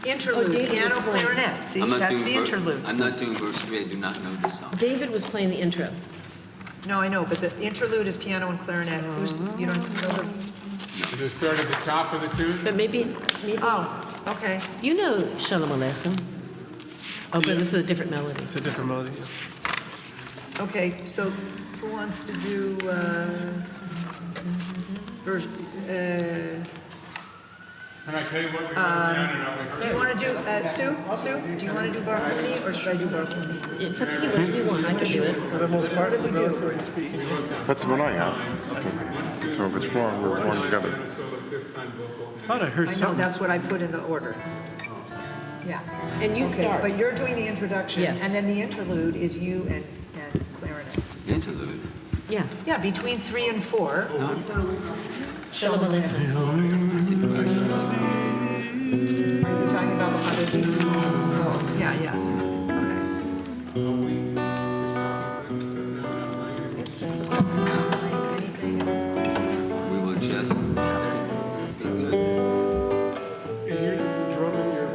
Interlude, David piano, was playing. clarinet. See, I'm not that's doing the interlude. I'm not doing verse 3. I do not know this song. David was playing the intro. No, I know, but the interlude is piano and clarinet. You don't know the, Does it start at the top of the tune? But maybe oh, okay. you know Shalom Aleichem. Oh, but this is a different melody. It's a different melody. Okay, so who wants to do, verse, Can I tell you what we're going down and I'll rehearse? do you want to do, Sue, do you want to do Bartholomew or should I do Bartholomew? It's up to you, whatever you want, I can do it. For the most part, What do we do? That's the one I have. So if it's wrong, we're wrong together. I thought I heard I know, something. that's what I put in the order. Yeah. And you Okay, start. but you're doing the introduction. Yes. And then the interlude is you and clarinet. Interlude. Yeah. Yeah, between 3 and 4. Shalom Aleichem. Are you talking about the other thing? Oh, yeah, yeah. Okay. Anything? We will just have to be good. Is your drum in your...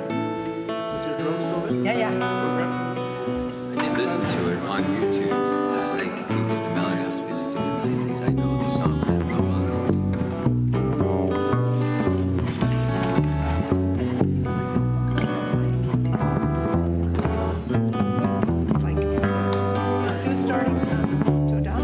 Is your drum still there? Yeah, yeah. I did listen to it on YouTube. I couldn't get the melody. I was busy doing a million things. I know the song, but I don't know others. It's like, is Sue starting to adopt?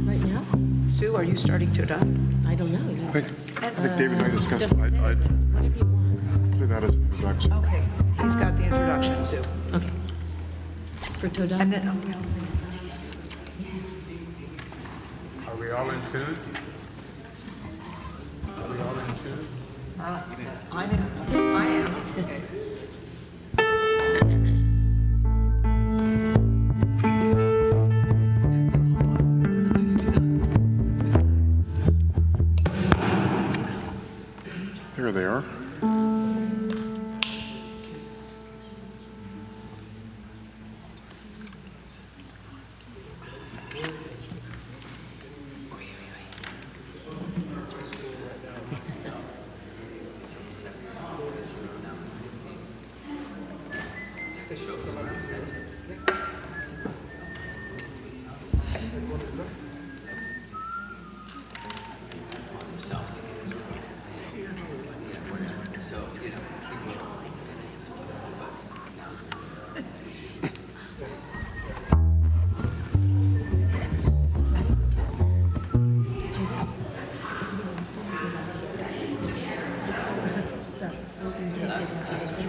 Right now? Sue, are you starting to adopt? I don't know. I think David and I discussed, Doesn't say. I'd Whatever you want. play that as an introduction. Okay, he's got the introduction, Sue. Okay. For Todah? And then, oh, I'll sing. Are we all in tune? Are we all in tune? I am. Okay. There they are.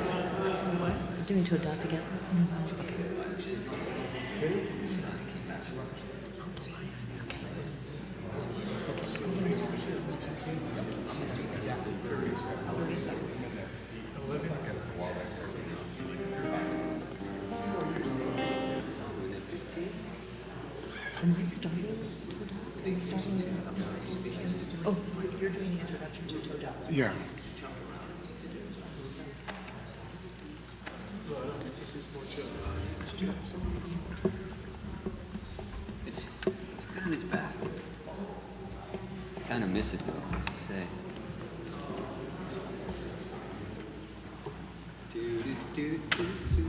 We're doing Todah together. Am I starting Todah? Am I starting? Oh, You're doing the introduction to Todah. Yeah. It's good on its back. I kind of miss it though, I have to say. Do, do, do, do, do,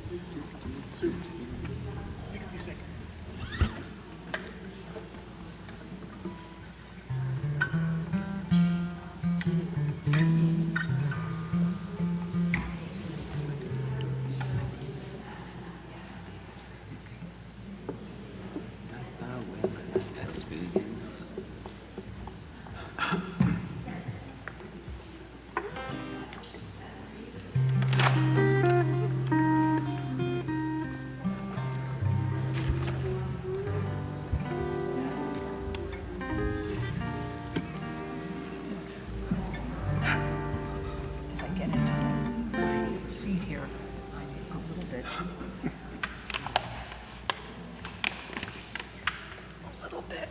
do, do. 60 seconds. That was big. As I get into my seat here, I'm a little bit. A little bit.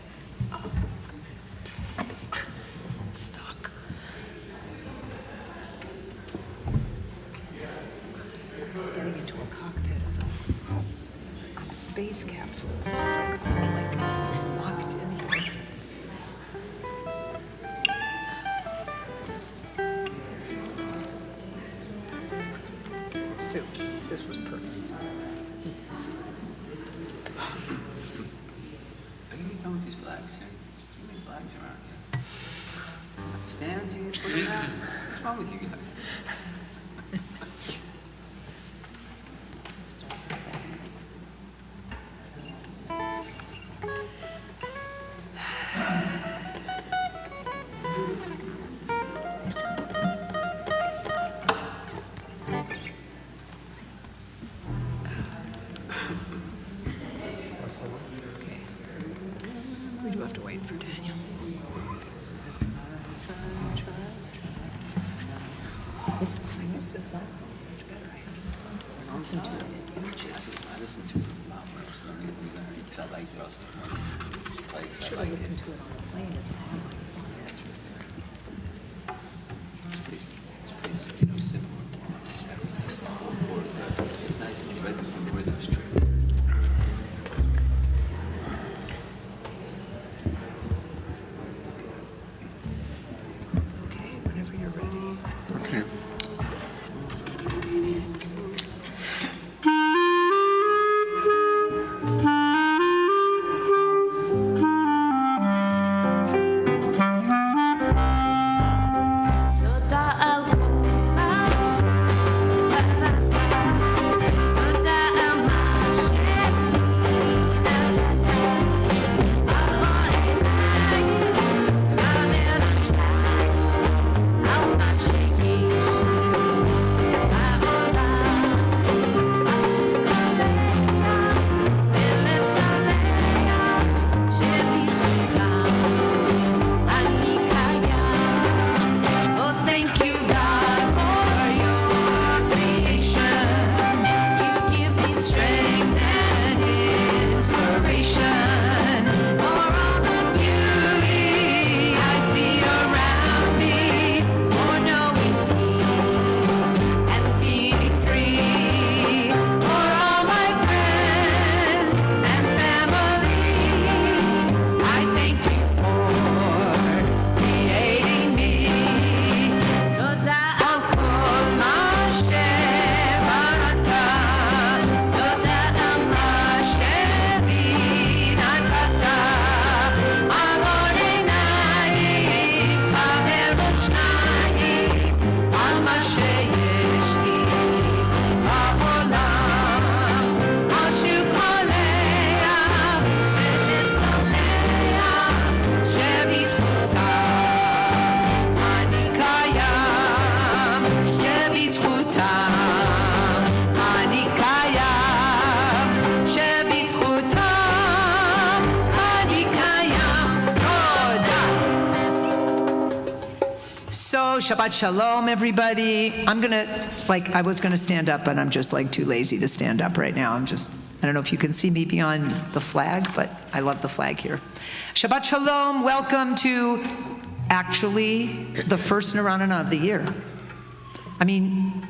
Stuck. Getting into a cockpit of a space capsule, which is like all like locked in here. Sue, this was perfect. Are you done with these flags, sir? Too many flags around here. Stands, you put them out? What's wrong with you guys? We do have to wait for Daniel. I used to sound so much better. I listen to it. I listen to it a lot more. So I'm getting better because I like it also. Like, I Should like have it. listened to it on the plane. It's on my phone. It's pretty simple. It's nice when you read the rhythm's true. Okay, whenever you're ready. Okay. So, Shabbat Shalom, everybody. I was gonna stand up, but I'm just like too lazy to stand up right now. I don't know if you can see me beyond the flag, but I love the flag here. Shabbat Shalom, welcome to actually the first Naranana of the year. I mean,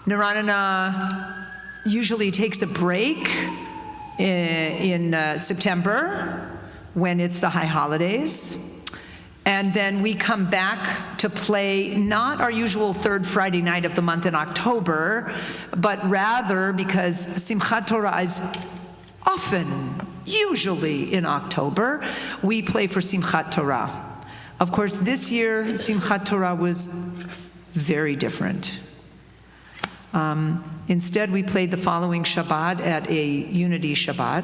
Naranana usually takes a break in September when it's the high holidays. And then we come back to play not our usual third Friday night of the month in October, but rather because Simchat Torah is usually in October, we play for Simchat Torah. Of course, this year, Simchat Torah was very different. Instead, we played the following Shabbat at a Unity Shabbat.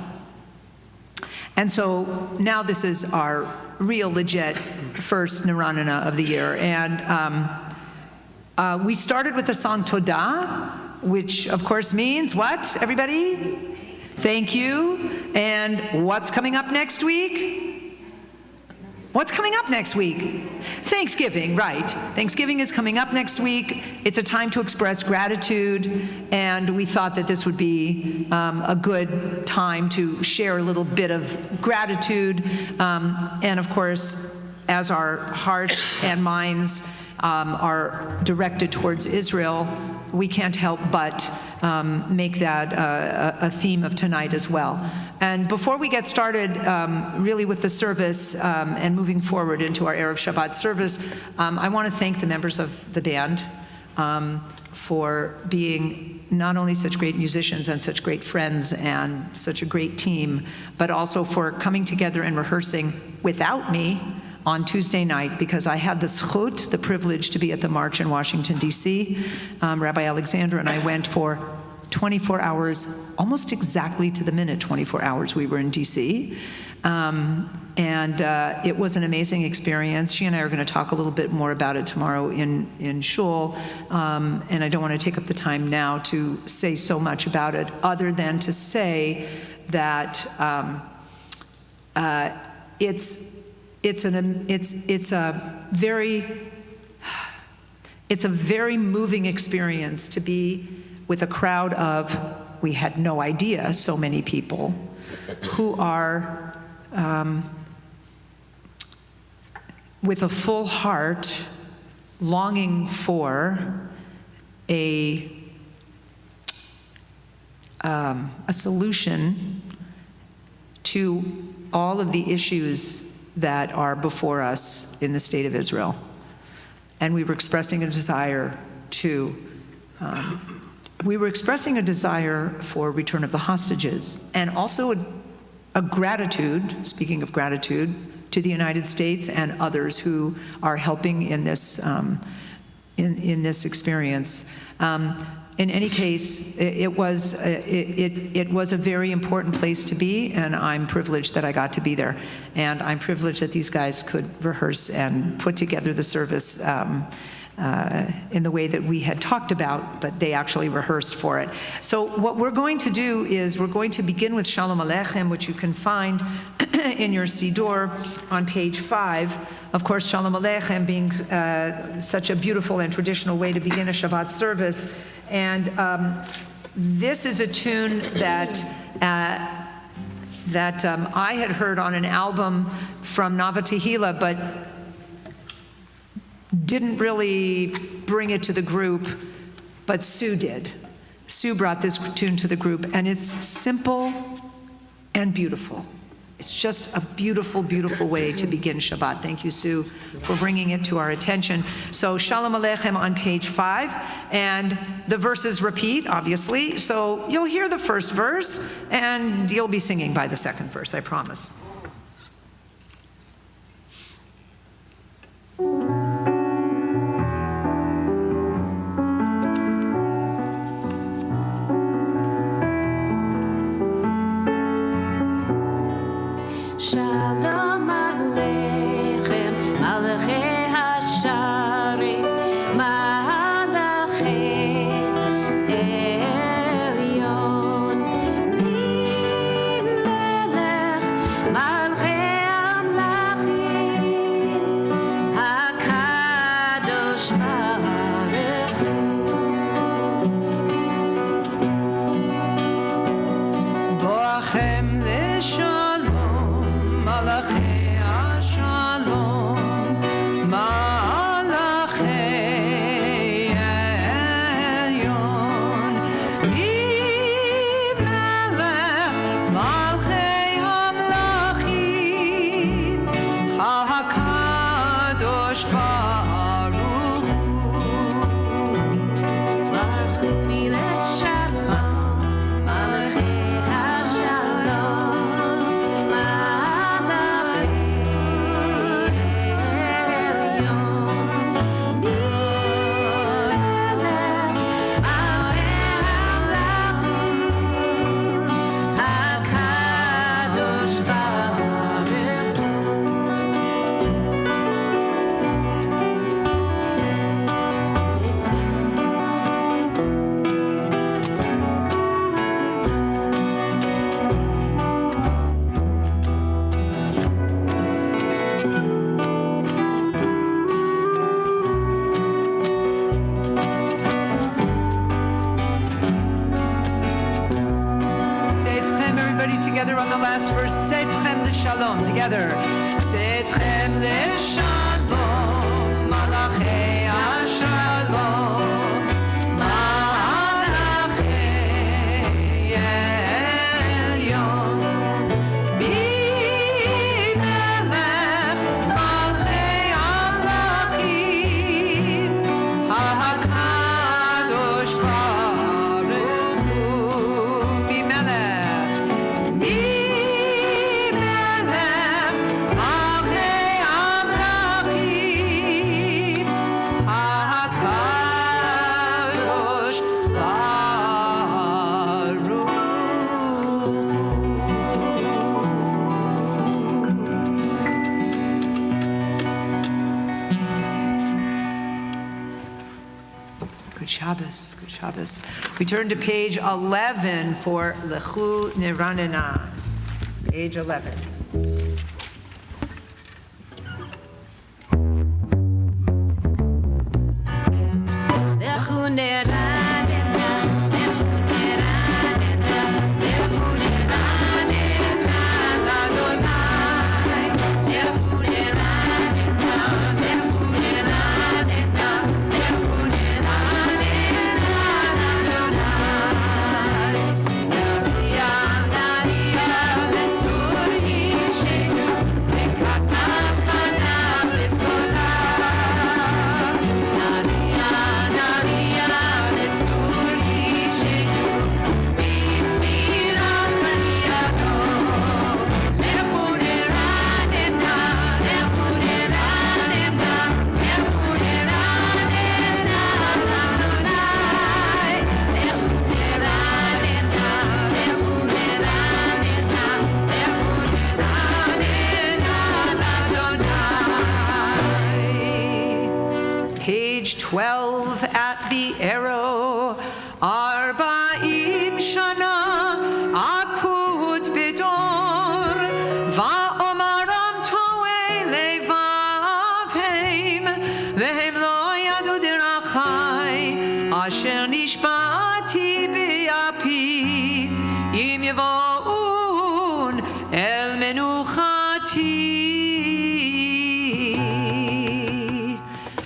And so now this is our real legit first Naranana of the year. And we started with the song Todah, which of course means what, everybody? Thank you. And what's coming up next week? What's coming up next week? Thanksgiving, right. Thanksgiving is coming up next week. It's a time to express gratitude, and we thought that this would be a good time to share a little bit of gratitude. And of course, as our hearts and minds are directed towards Israel, we can't help but make that a theme of tonight as well. And before we get started really with the service and moving forward into our Erev Shabbat service, I want to thank the members of the band. for being not only such great musicians and such great friends and such a great team, but also for coming together and rehearsing without me on Tuesday night, because I had the zchut, the privilege, to be at the march in Washington, D.C. Rabbi Alexander and I went for 24 hours, almost exactly to the minute 24 hours we were in D.C. And it was an amazing experience. She and I are going to talk a little bit more about it tomorrow in Shul, and I don't want to take up the time now to say so much about it, other than to say that it's a very moving experience to be with a crowd of, we had no idea, so many people who are with a full heart longing for a solution to all of the issues that are before us in the state of Israel. And we were expressing a desire for return of the hostages, and also a gratitude, speaking of gratitude, to the United States and others who are helping in this in this experience. In any case, it was a very important place to be, and I'm privileged that I got to be there. And I'm privileged that these guys could rehearse and put together the service in the way that we had talked about, but they actually rehearsed for it. So what we're going to do is we're going to begin with Shalom Aleichem, which you can find in your Siddur on page 5. Of course, Shalom Aleichem being such a beautiful and traditional way to begin a Shabbat service. And this is a tune that I had heard on an album from Nava Tehillah, but didn't really bring it to the group, but Sue did. Sue brought this tune to the group, and it's simple and beautiful. It's just a beautiful, beautiful way to begin Shabbat. Thank you, Sue, for bringing it to our attention. So Shalom Aleichem on page 5, and the verses repeat, obviously. So you'll hear the first verse, and you'll be singing by the second verse, I promise. Shalom Aleichem, Malachei Hasharim, Malachei Elyon, Melech, Malachei Amlachim, HaKadosh Baruch Hu. Boachem L'Shalom, Malachei Shalom, Malachei Elyon, Melech, Malchei Hamlachim, HaKadosh Baruch Hu. Malchuni L'Shalom, Malachei Hashalom, Together on the last verse, Tzedchem l'shalom, together. Tzedchem l'shalom, Malachei Shalom, Malachei Elyon, Melech, Malchei Amlachim, HaKadosh Good Shabbos, good Shabbos. We turn to page 11 for Lechu Neranena. Page 11. Page 12 at the arrow. Arba'im shana akut bidor va'omaram to'e levavheim vehem lo yadu derachai asher nishba'ati bi'api im yavo'un el menuchati.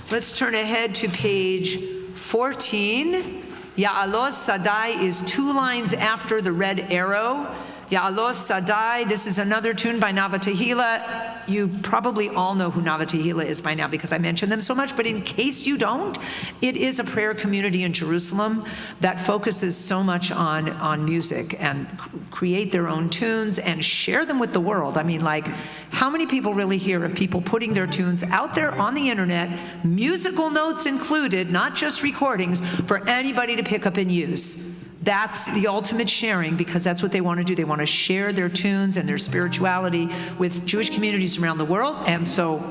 Let's turn ahead to page 14. Ya'alos Sadai is 2 lines after the red arrow. Ya'alos Sadai, this is another tune by Nava Tehillah. You probably all know who Nava Tehillah is by now because I mention them so much, but in case you don't, it is a prayer community in Jerusalem that focuses so much on music and create their own tunes and share them with the world. I mean, like, how many people really hear of people putting their tunes out there on the internet, musical notes included, not just recordings, for anybody to pick up and use? That's the ultimate sharing because that's what they want to do. They want to share their tunes and their spirituality with Jewish communities around the world. And so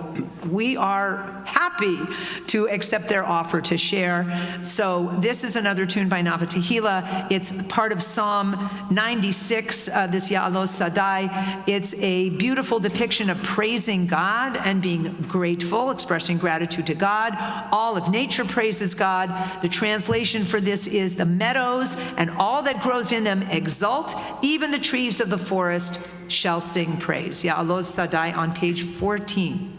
we are happy to accept their offer to share. So this is another tune by Nava Tehillah. It's part of Psalm 96, this Ya'alos Sadai. It's a beautiful depiction of praising God and being grateful, expressing gratitude to God. All of nature praises God. The translation for this is the meadows and all that grows in them exult, even the trees of the forest shall sing praise. Ya'alos Sadai on page 14.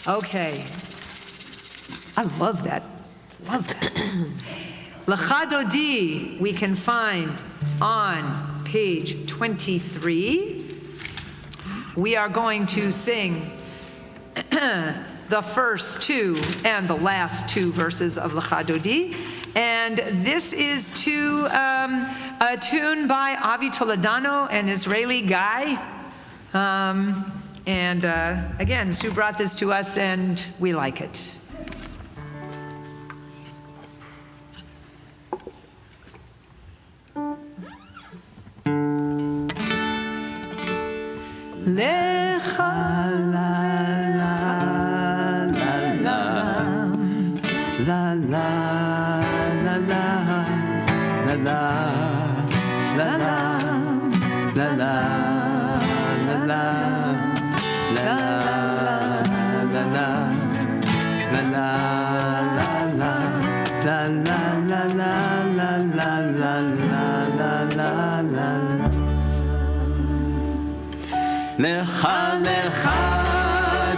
Okay. I love that. Love that. Lecha Dodi we can find on page 23. We are going to sing the first two and the last two verses of Lecha Dodi. And this is to a tune by Avi Toledano, an Israeli guy. Again, Sue brought this to us and we like it. Lecha la la la la la la la la la la la la la Lecha lecha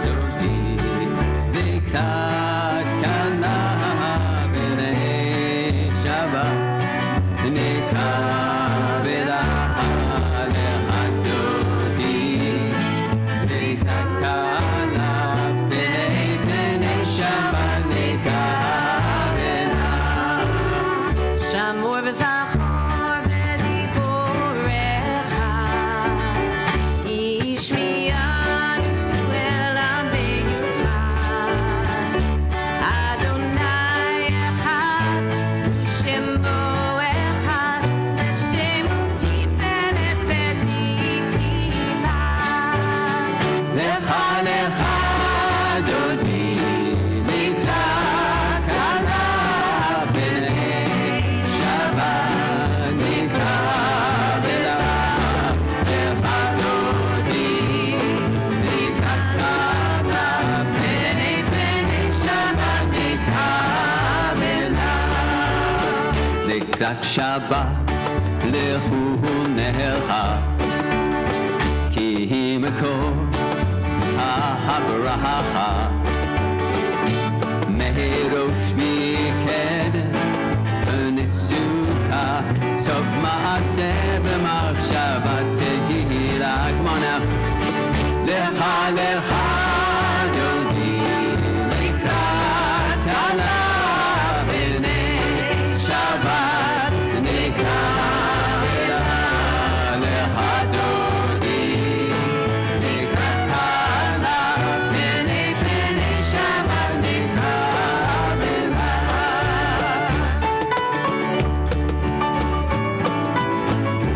dodi dekat kana b'nei Shabbat nekavela lecha dodi dekat kana b'nei Shabbat nekavela Shamor v'zachor b'diborecha Ishmiyanu el beyuchad Adonai echad u'shemo echad V'shtemu tiferet v'tihilad Lecha lecha dodi dekat kana b'nei Shabbat nekavela lecha dodi dekat kana b'nei Shabbat nekavela lekat Shabbat lehu necha ki makor ha'bracha mehirosh miked v'nisuka sof ma'aseh b'machshava tehila. Come on now. Lecha lecha dodi lekrat kana b'nei Shabbat nekavela lecha dodi lekrat kana b'nei Shabbat nekavela. Lecha lecha dodi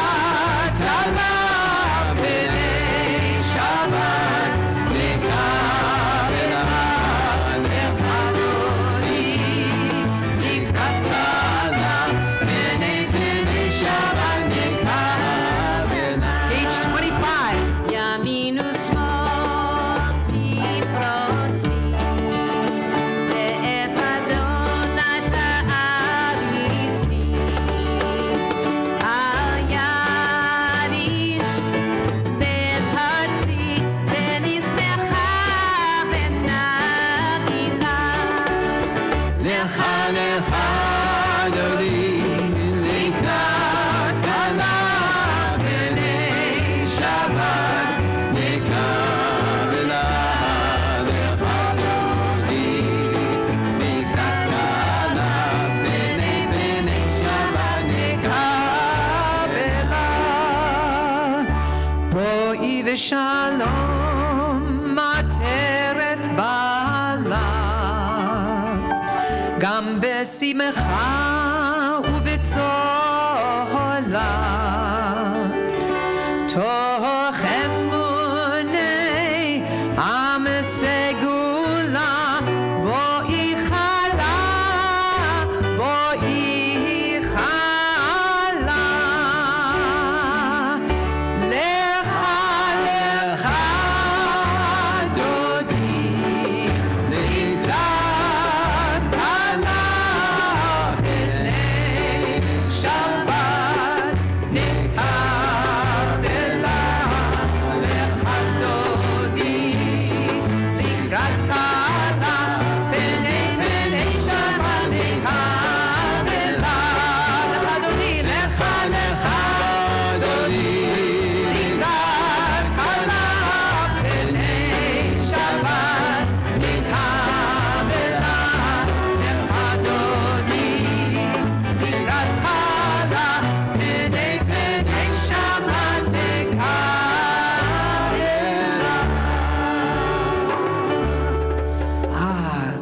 לקראת כלה בני שבת לקבלה לך דודי לקראת כלה בני שבת לקבלה. page 25. Yaminu smol tifrotzi Ve'et Adonai ta'aritzi Al yarish ben hartzi Ve'nismecha ve'nagila לך לך דודי לקראת כלה בני שבת נקבלה. לך דודי לקראת כלה בני שבת נקבלה. בואי ושלום מטרת בעלה גם בשמחה ובצהלה תוך אמוני עם סגולה בואי חלה בואי חלה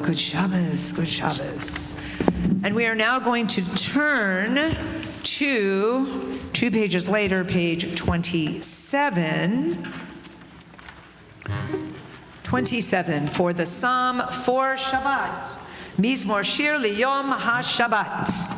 Good Shabbos, good Shabbos. And we are now going to turn to 2 pages later, page 27. 27 for the Psalm for Shabbat. Mizmor Shir Liyom HaShabbat.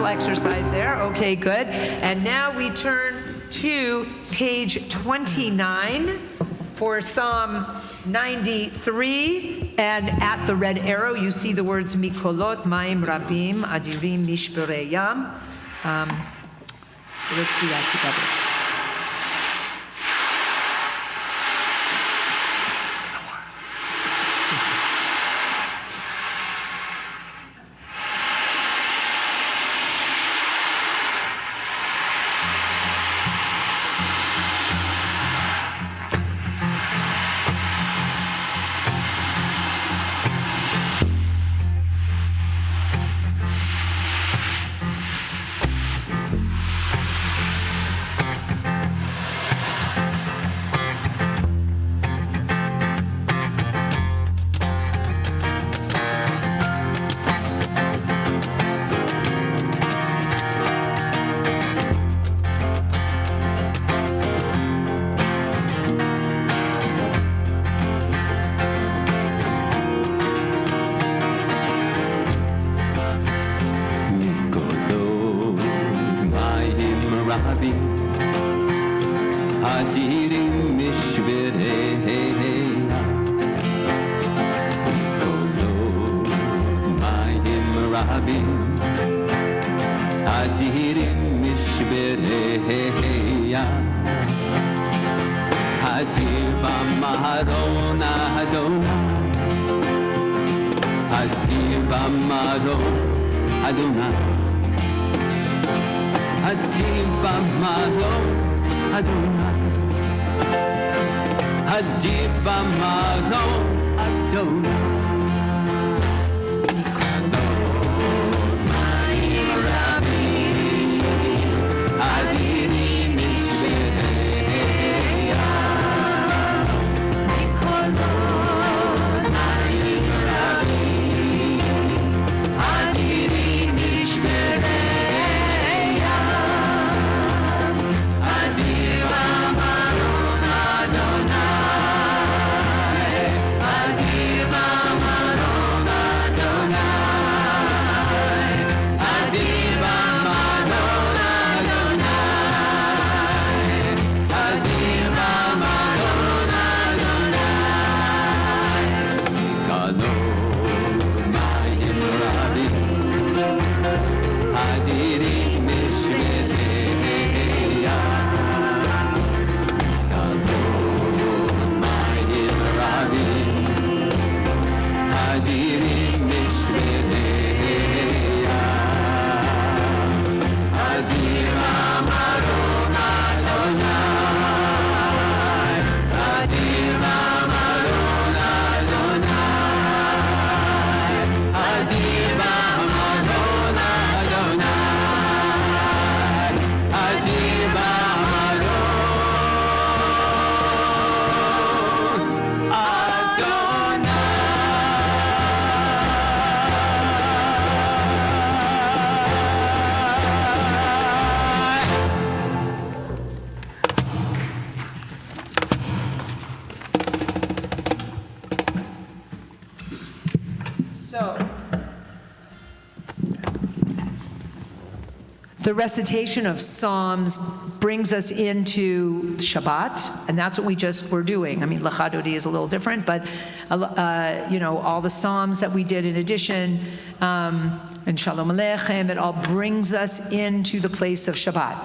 Exercise there. Okay, good. And now we turn to page 29 for Psalm 93. And at the red arrow, you see the words Mikolot Maim Rabim Adirim Mishpereyam. So let's do that together. Adir b'maron Adonai. So, the recitation of Psalms brings us into Shabbat, and that's what we just were doing. I mean, Lecha Dodi is a little different, but all the Psalms that we did in addition, and Shalom Aleichem, it all brings us into the place of Shabbat.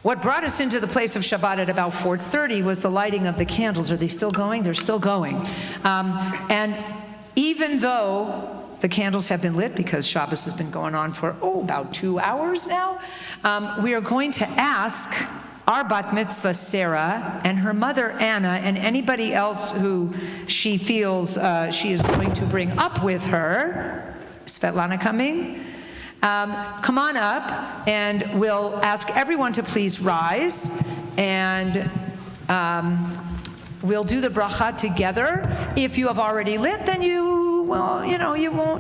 What brought us into the place of Shabbat at about 4:30 was the lighting of the candles. Are they still going? They're still going. And even though the candles have been lit, because Shabbos has been going on for, about 2 hours now, we are going to ask our bat mitzvah, Sarah, and her mother, Anna, and anybody else who she feels she is going to bring up with her. Svetlana coming? Come on up, and we'll ask everyone to please rise, and we'll do the bracha together. If you have already lit, then you won't,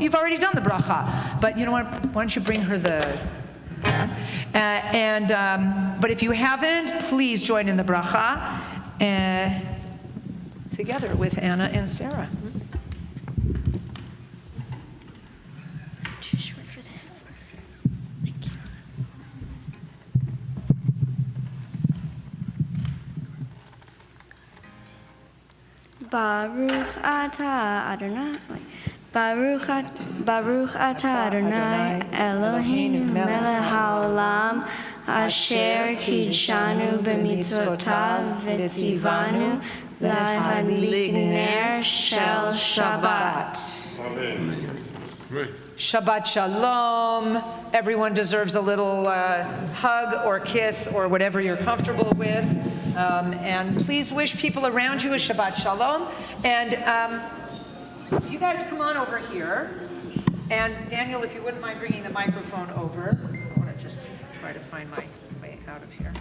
you've already done the bracha. But you know what, why don't you bring her the, but if you haven't, please join in the bracha together with Anna and Sarah. Too short for this. Thank you. Baruch atah Adonai. Baruch atah Adonai Eloheinu melech haolam asher kidshanu b'mitzvotav v'tzivanu lahadlik ner shel Shabbat. Good. Shabbat Shalom. Everyone deserves a little hug or kiss or whatever you're comfortable with. And please wish people around you a Shabbat Shalom. And you guys come on over here. And Daniel, if you wouldn't mind bringing the microphone over. I want to just try to find my way out of here.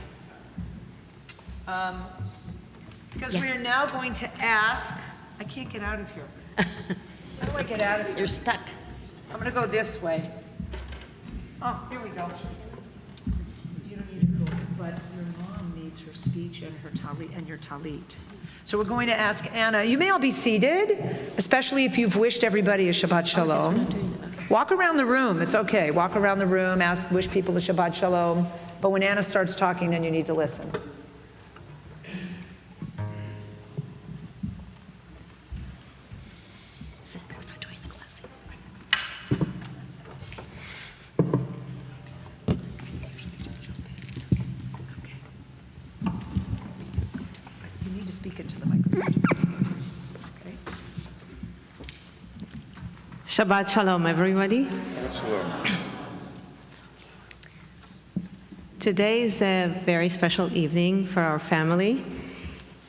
Because we are now going to ask, I can't get out of here. How do I get out of here? You're stuck. I'm going to go this way. Oh, here we go. You don't need to go, but your mom needs her speech and her talit and your talit. So we're going to ask Anna. You may all be seated, especially if you've wished everybody a Shabbat Shalom. Walk around the room. It's okay. Walk around the room, wish people a Shabbat Shalom. But when Anna starts talking, then you need to listen. Speak into the microphone. Okay. Shabbat Shalom, everybody. Today is a very special evening for our family.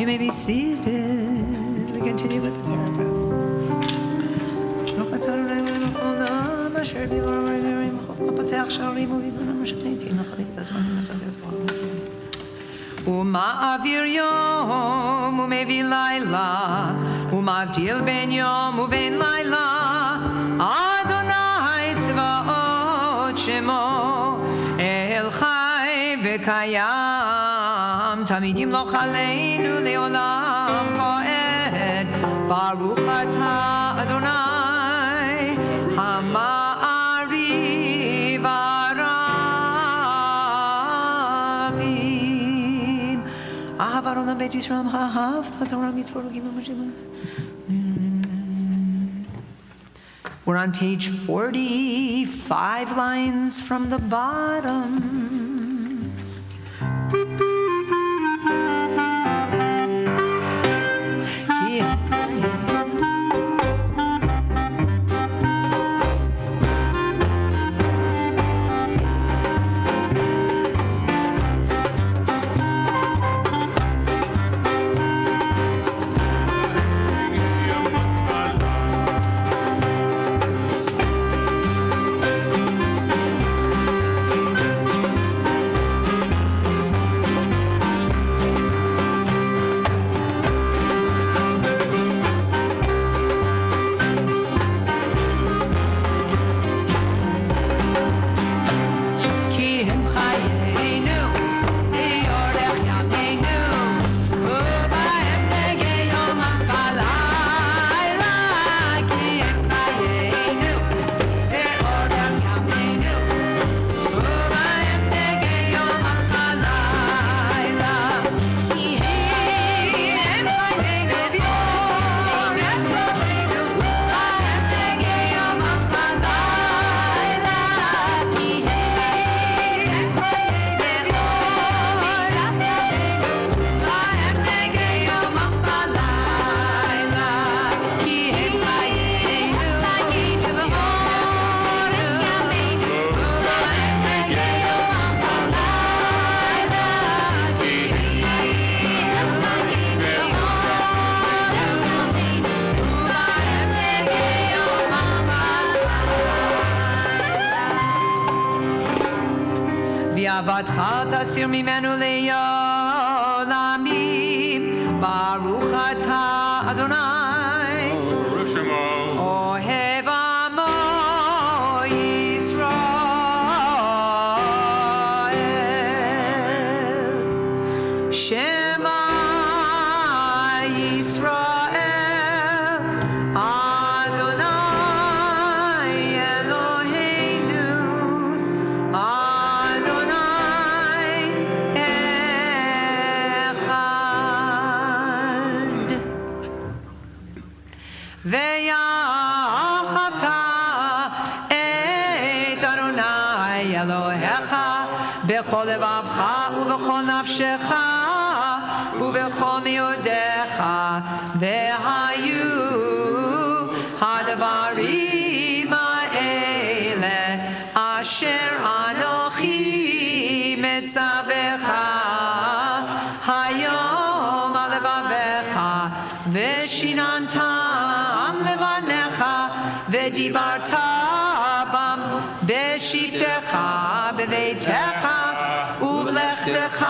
You may be seated. We continue with the paragraph. ומעביר יום ומביא לילה, ומבדיל בין יום ובין לילה, אדוני צבאות שמו, אל חי וקיים, תמיד ימלוך עלינו לעולם ועד, ברוך אתה אדוני, המעריב הרבים. אהב ארון בית ישראל עמך אהבת תורה מצוות וגימל משמעת. We're on page 45, lines from the bottom. Yeah. ועבדך תסיר ממנו לעולמים, ברוך אתה אדוני, אוהב עמו ישראל. שמע ישראל, אדוני אלוהינו, ואהבת את אדוני אלוהיך בכל לבבך ובכל נפשך ובכל מאודיך, והיו הדברים האלה אשר אנוכי מצווך היום על לבביך, ושיננתם לבניך, ודיברת בם בשבתך בביתך ובלכתך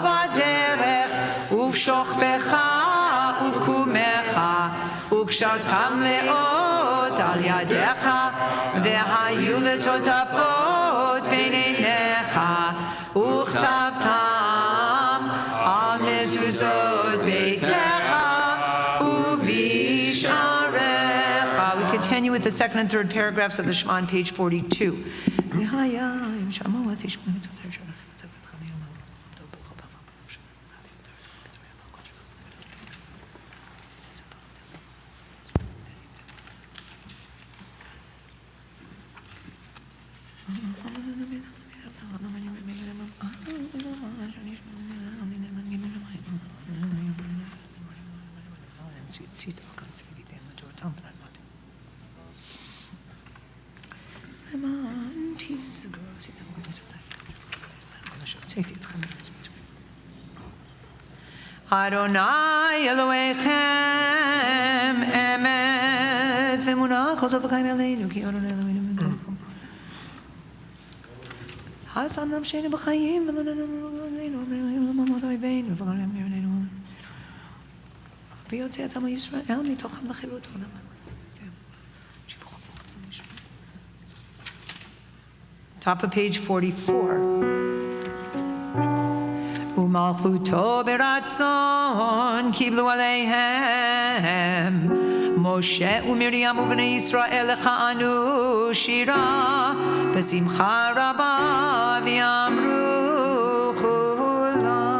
בדרך ובשוכבך ובקומך, וקשרתם לאות על ידיך, והיו לטוטפות בין עיניך, וכתבתם על מזוזות ביתך ובשעריך. We continue with the second and third paragraphs of the Shema on page 42. Adonai Elohechem emet v'emunah kol tov v'chaim aleinu ki Adonai Eloheinu melech. Hasan nafshenu b'chayim v'lo nanu mamot oiveinu v'garam yirneinu v'yotzei atam Yisrael mitochem l'chirut olam. Top of page 44. Umalchuto beratzon kiblu aleihem Moshe uMiriam uvnei Yisrael lecha'anu shira b'simcha rabba v'yamru chulam.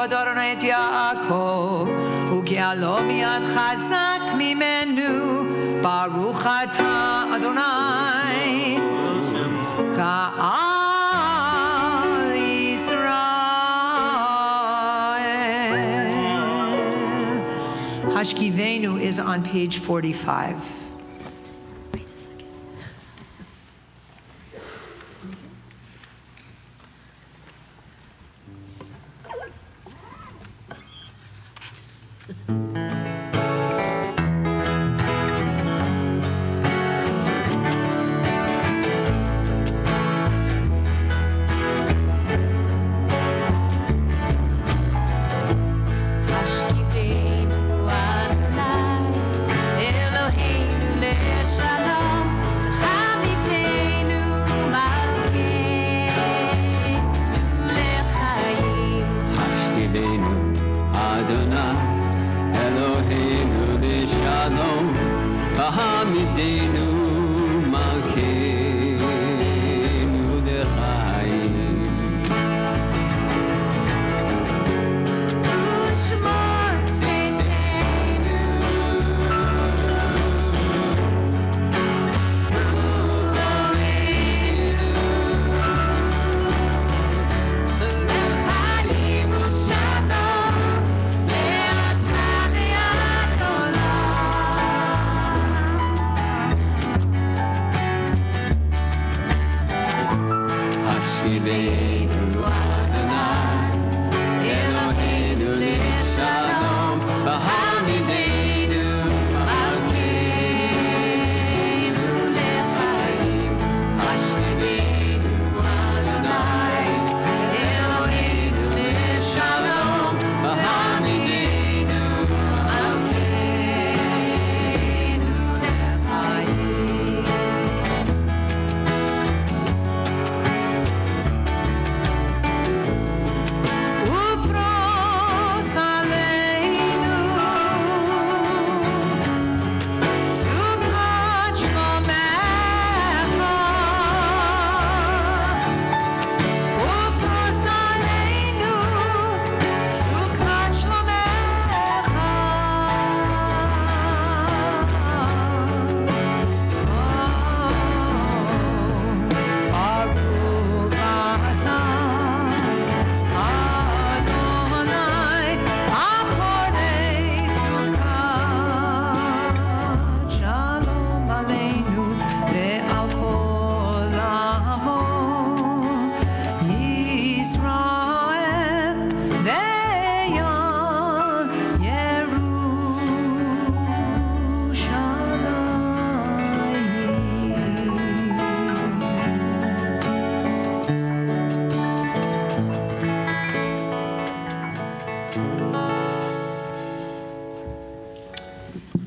Adonai et Yaakov, u'ki'alo miyad chazak mimenu, Baruch atah Adonai, Ka'al Yisrael. Hashkivenu is on page 45.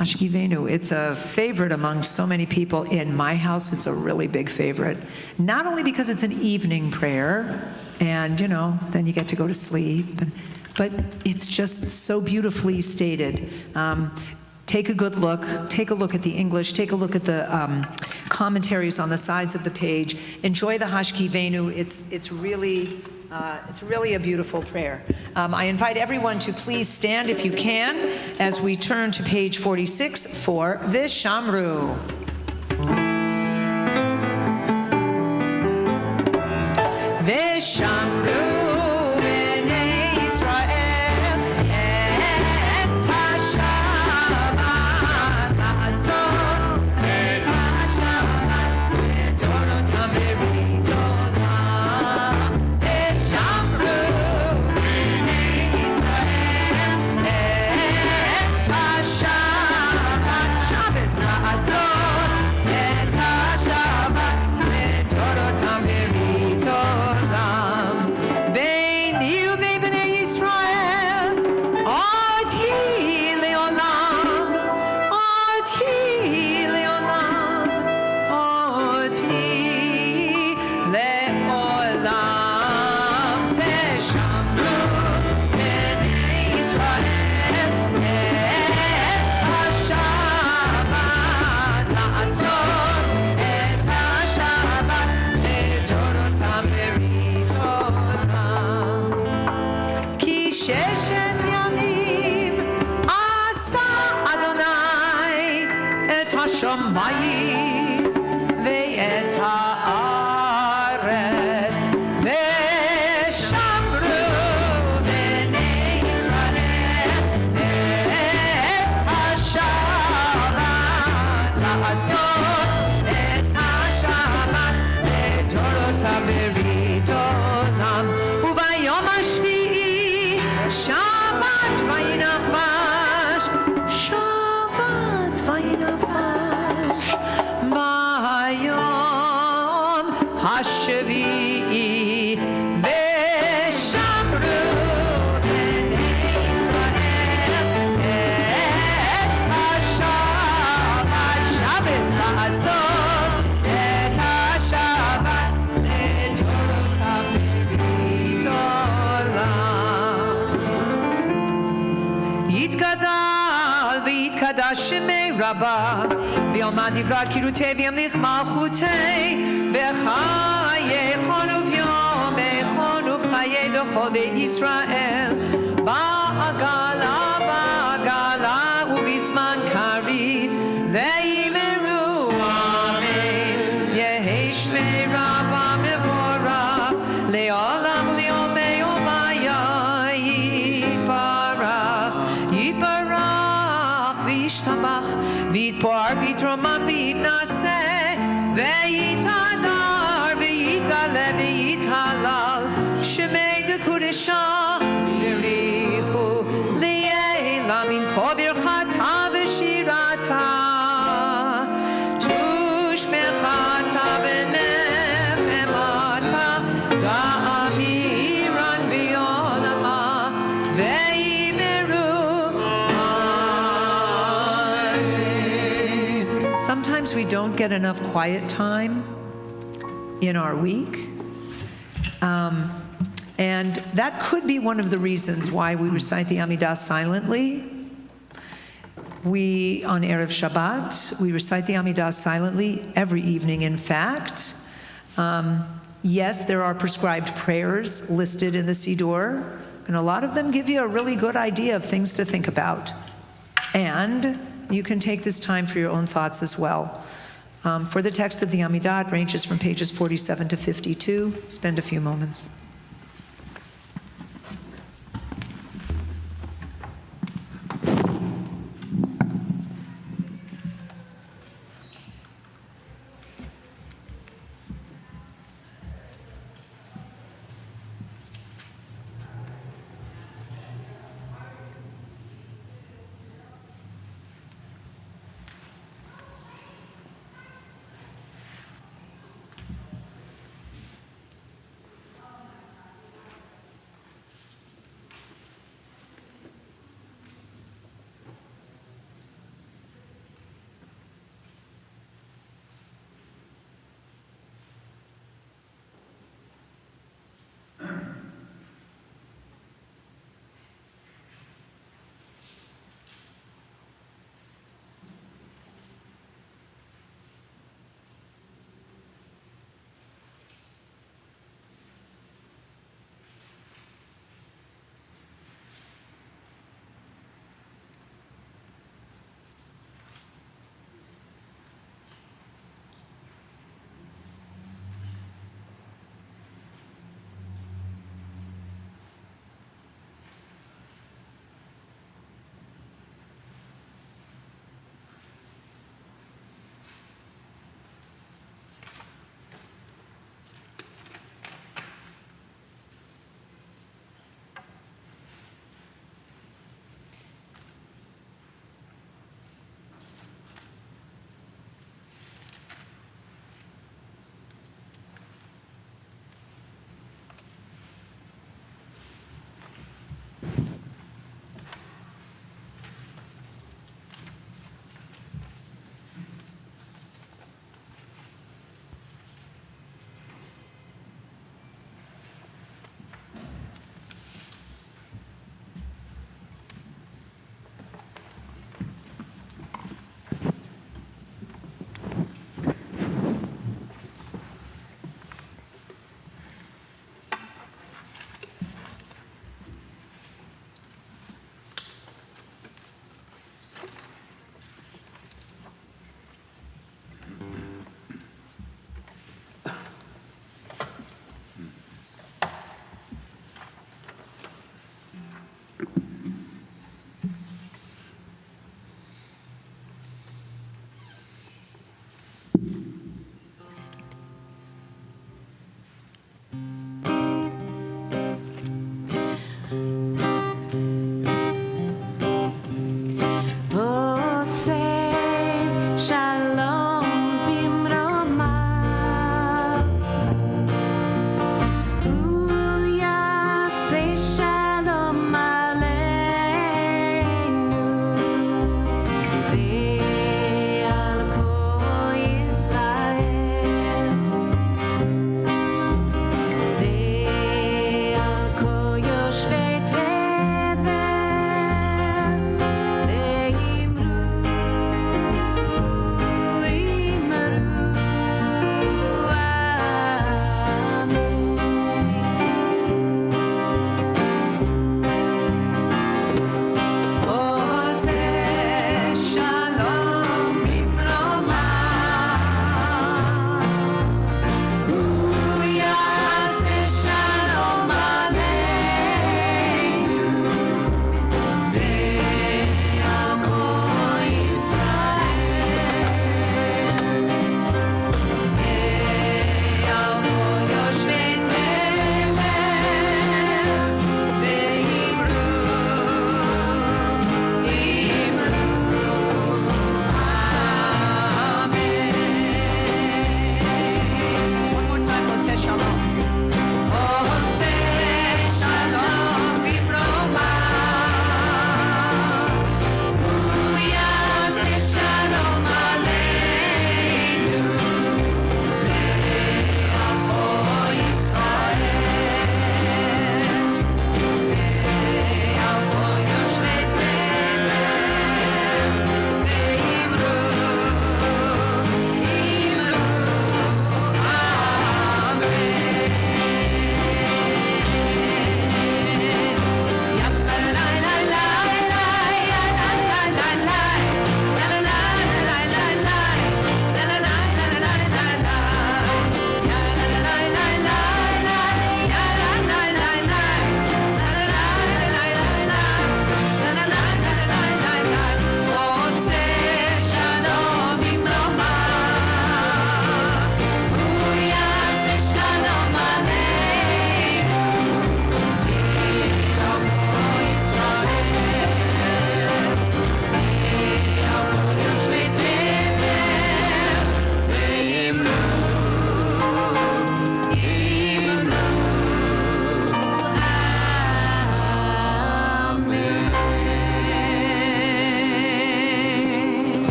Hashkivenu, it's a favorite among so many people. In my house, it's a really big favorite. Not only because it's an evening prayer, and, then you get to go to sleep, but it's just so beautifully stated. Take a good look. Take a look at the English. Take a look at the commentaries on the sides of the page. Enjoy the Hashkivenu. It's really a beautiful prayer. I invite everyone to please stand if you can as we turn to page 46 for Vishamru. Vishamru. השמיים ואת הארץ ושמרו בני ישראל את השבת לעשות את השבת לתורתם ברית עולם וביום השביעי שבת וינפש שבת וינפש ביום השביעי ושמרו בני ישראל את השבת שבת לעשות את השבת לתורתם ברית עולם יתגדל ויתקדש שמי רבה ויאמר דברי קירותי וימליך מלכותי בחייכון וביומכון ובחיי דכל בית ישראל בעגלה בעגלה ובזמן קריב ואמרו אמן יהי שמי רבה מבורך לעולם וליומי עולמיה יתברך יתברך וישתבח ויתפאר ויתרומם ויתנשא ויתהדר ויתעלה ויתהלל שמי דקודשה יריחו לעילא מן כל ברכתה ושירתה תושמחתה ונחמתה תאמירן בעולמה ואמרו amen. Sometimes we don't get enough quiet time in our week. And that could be one of the reasons why we recite the Amidah silently. We, on Erev Shabbat, we recite the Amidah silently every evening, in fact. Yes, there are prescribed prayers listed in the Siddur, and a lot of them give you a really good idea of things to think about. And you can take this time for your own thoughts as well. For the text of the Amidah, it ranges from pages 47 to 52. Spend a few moments.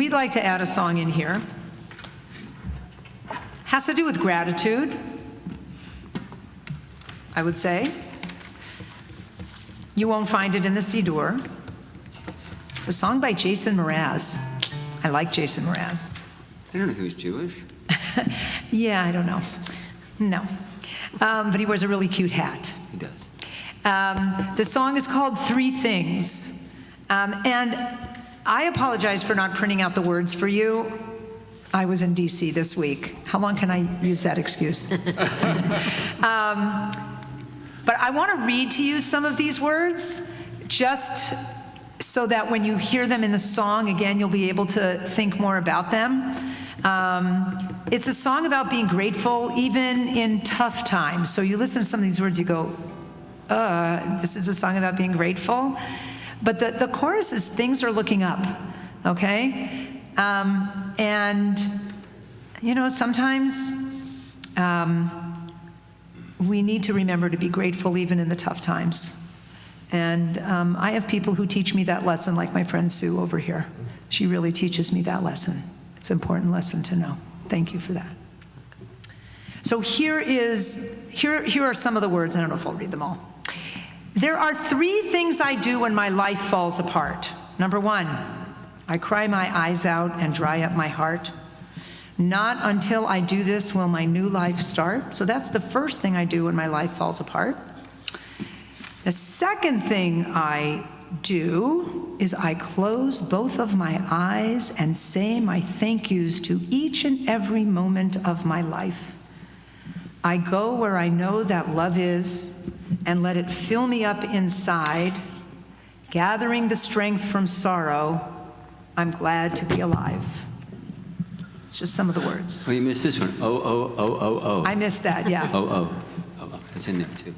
we'd like to add a song in here. Has to do with gratitude, I would say. You won't find it in the Siddur. It's a song by Jason Mraz. I like Jason Mraz. I don't know who's Jewish. Yeah, I don't know. No. But he wears a really cute hat. He does. The song is called Three Things. And I apologize for not printing out the words for you. I was in DC this week. How long can I use that excuse? But I want to read to you some of these words, just so that when you hear them in the song, again, you'll be able to think more about them. It's a song about being grateful even in tough times. So you listen to some of these words, you go, this is a song about being grateful. But the chorus is things are looking up, okay? And, you know, sometimes we need to remember to be grateful even in the tough times. And I have people who teach me that lesson, like my friend Sue over here. She really teaches me that lesson. It's an important lesson to know. Thank you for that. So here are some of the words. I don't know if I'll read them all. There are three things I do when my life falls apart. Number one, I cry my eyes out and dry up my heart. Not until I do this will my new life start. So that's the first thing I do when my life falls apart. The second thing I do is I close both of my eyes and say my thank yous to each and every moment of my life. I go where I know that love is and let it fill me up inside, gathering the strength from sorrow. I'm glad to be alive. It's just some of the words. Oh, you missed this one. Oh. I missed that, yeah. Oh. It's in there too.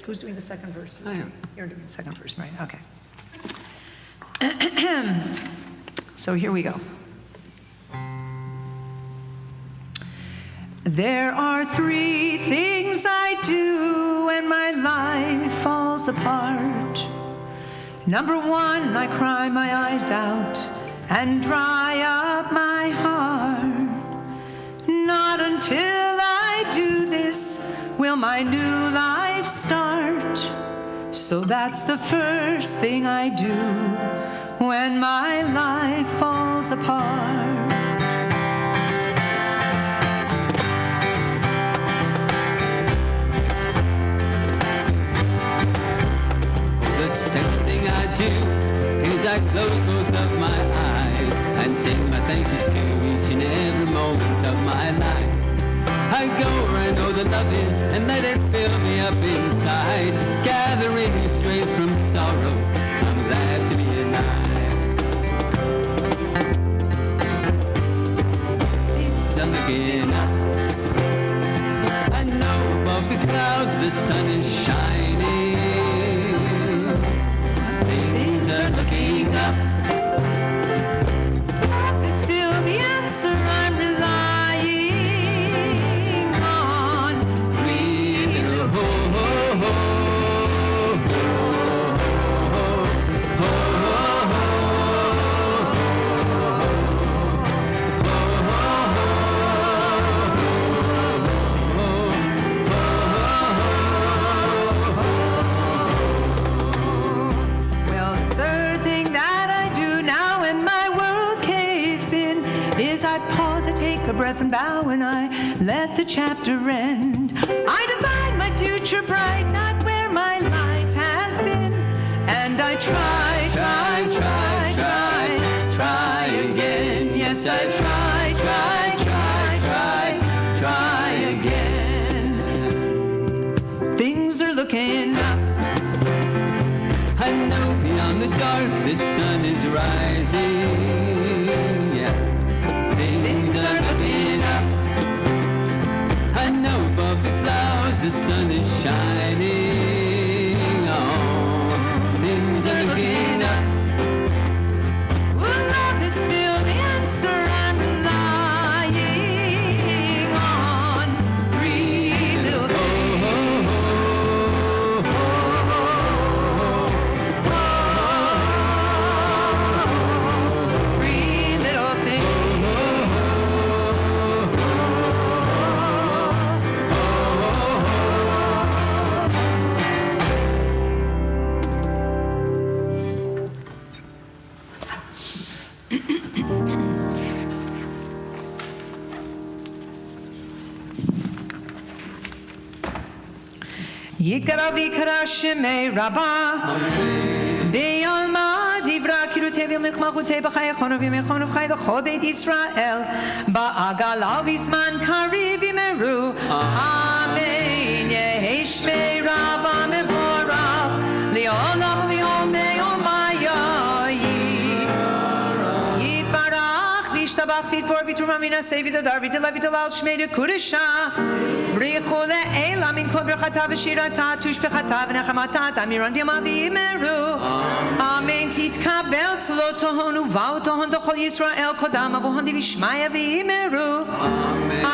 Who's doing the second verse? I am. You're doing the second verse, right? Okay. So here we go. There are three things I do when my life falls apart. Number one, I cry my eyes out and dry up my heart. Not until I do this will my new life start. So that's the first thing I do when my life falls apart. The second thing I do is I close both of my eyes and sing my thank yous to each and every moment of my life. I go where I know the love is and let it fill me up inside, gathering the strength from sorrow. I'm glad to be alive. I'm looking up. I know above the clouds the sun is shining. Things are looking up. Love is still the answer I'm relying on. Three little Well, the third thing that I do now when my world caves in is I pause, I take a breath and bow, and I let the chapter end. I design my future bright, not where my life has been. And I try again. Yes, I try again. Things are looking up. I know beyond the dark the sun is rising. Yeah, things are looking up. I know above the clouds the sun is shining. Oh, things are looking up. Well, love is still the answer I'm relying on. Three little three little יתגרה ויקרא שמי רבה. בעלמא דברה קירותי ומלכמחותי בחייכון ובימיכון ובחי לכל בית ישראל. בעגלה ובזמן קריב ימרו. אמן. יהי שמי רבה מבורך. לעולם וליומי יומי. יתברך וישתבח ויתבור ויתרומה מן השא ותדר ותהילה ותהלל שמי לקודשה. בריחו לעילה מן כל ברכתה ושירתה תושבחתה ונחמתה תמירון בימה ויאמרו אמן. תתקבל צלותיהן ובאותיהן דכל ישראל קודם אבוהן דבשמיא ויאמרו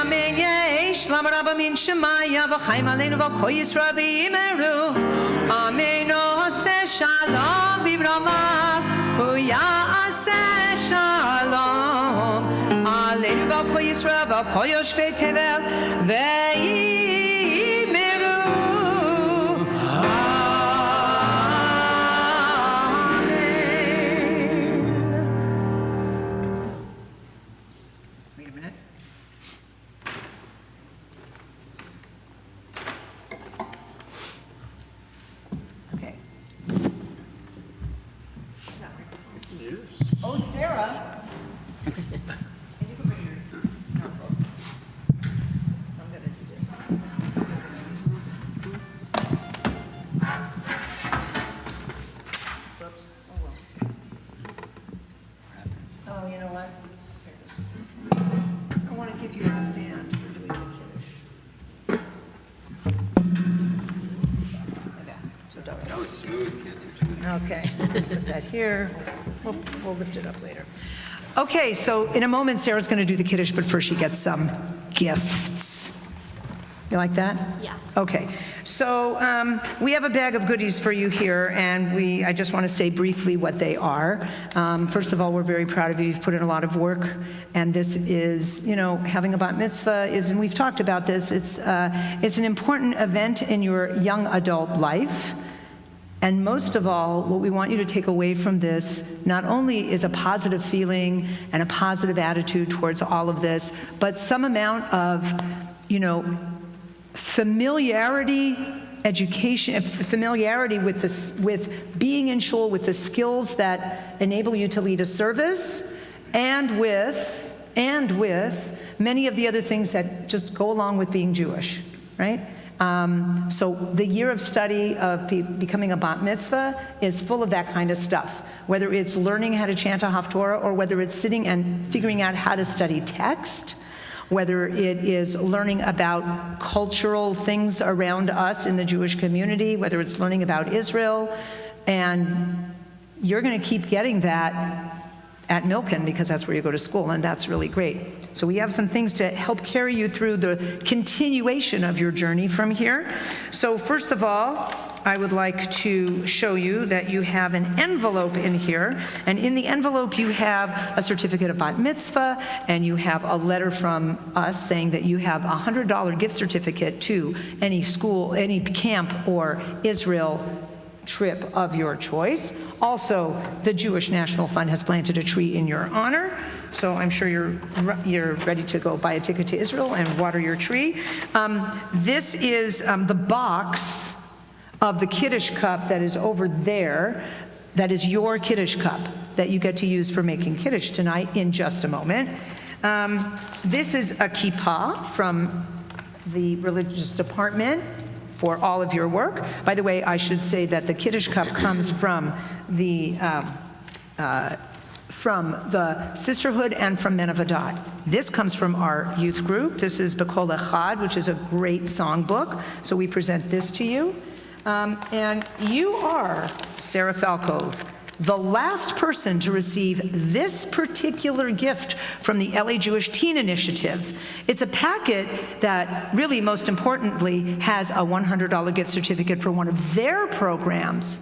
אמן. יהי שלום רבה מן שמיא וחיים עלינו ועל כל ישראל ויאמרו אמן. עושה שלום בברמה הוא יעשה שלום עלינו ועל כל ישראל ועל כל יושבי תבל ויאמרו אמן. Wait a minute. Okay. Oh, Sarah. I'm gonna do this. Whoops. Oh well. Oh, you know what? I want to give you a stand for doing the kiddush. That was smooth, Cantor. Okay, put that here. We'll lift it up later. Okay, so in a moment, Sarah's going to do the kiddush, but first she gets some gifts. You like that? Yeah. Okay, so we have a bag of goodies for you here, and I just want to say briefly what they are. First of all, we're very proud of you. You've put in a lot of work, and this is, having a bat mitzvah is, and we've talked about this, it's an important event in your young adult life. And most of all, what we want you to take away from this not only is a positive feeling and a positive attitude towards all of this, but some amount of, familiarity, education, familiarity with this, with being in shul, with the skills that enable you to lead a service, and with many of the other things that just go along with being Jewish, right? So the year of study of becoming a bat mitzvah is full of that kind of stuff, whether it's learning how to chant a haftorah or whether it's sitting and figuring out how to study text, whether it is learning about cultural things around us in the Jewish community, whether it's learning about Israel, and you're going to keep getting that at Milken because that's where you go to school, and that's really great. So we have some things to help carry you through the continuation of your journey from here. So first of all, I would like to show you that you have an envelope in here, and in the envelope you have a certificate of bat mitzvah, and you have a letter from us saying that you have a $100 gift certificate to any school, any camp or Israel trip of your choice. Also, the Jewish National Fund has planted a tree in your honor, so I'm sure you're ready to go buy a ticket to Israel and water your tree. This is the box of the Kiddush cup that is over there. That is your Kiddush cup that you get to use for making Kiddush tonight in just a moment. This is a kippah from the religious department for all of your work. By the way, I should say that the Kiddush cup comes from the sisterhood and from Men of Adat. This comes from our youth group. This is B'Kol Echad, which is a great songbook. So we present this to you. And you are, Sarah Falco, the last person to receive this particular gift from the LA Jewish Teen Initiative. It's a packet that really, most importantly, has a $100 gift certificate for one of their programs.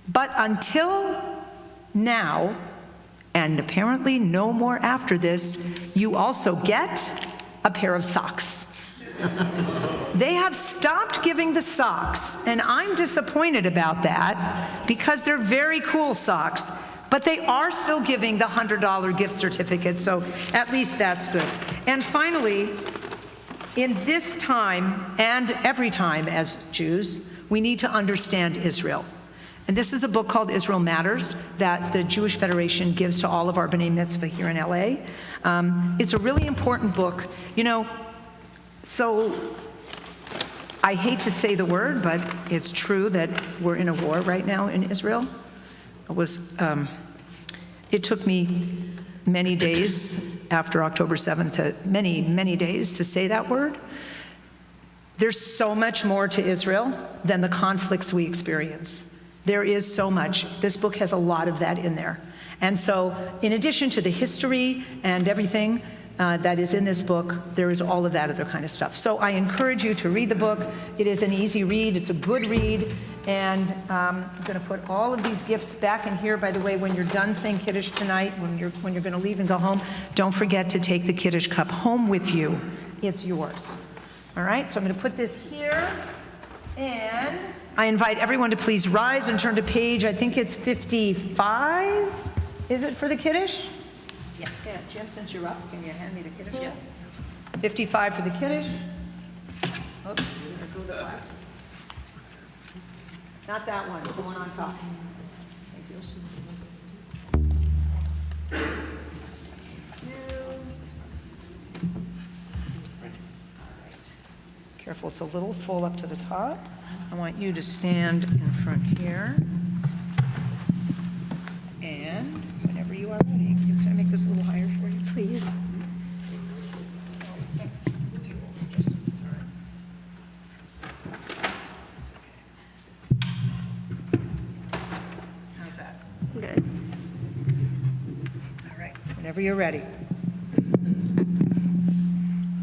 But until now, and apparently no more after this, you also get a pair of socks. They have stopped giving the socks, and I'm disappointed about that because they're very cool socks, but they are still giving the $100 gift certificate, so at least that's good. And finally, in this time and every time as Jews, We need to understand Israel. And this is a book called Israel Matters that the Jewish Federation gives to all of our B'nai Mitzvah here in LA. It's a really important book. So I hate to say the word, but it's true that we're in a war right now in Israel. It took me many days after October 7th, many days to say that word. There's so much more to Israel than the conflicts we experience. There is so much. This book has a lot of that in there. And so, in addition to the history and everything that is in this book, there is all of that other kind of stuff. So I encourage you to read the book. It is an easy read. It's a good read. And I'm going to put all of these gifts back in here. By the way, when you're done saying Kiddush tonight, when you're going to leave and go home, don't forget to take the Kiddush cup home with you. It's yours. All right, so I'm going to put this here. And I invite everyone to please rise and turn to page, I think it's 55. Is it for the Kiddush? Yes. Yeah, Jim, since you're up, can you hand me the Kiddush? Yes. 55 for the Kiddush. Oops, there go the glasses. Not that one, the one on top. Thank you. Careful, it's a little full up to the top. I want you to stand in front here. And whenever you are ready, can I make this a little higher for you? Please. How's that? Good. All right, whenever you're ready.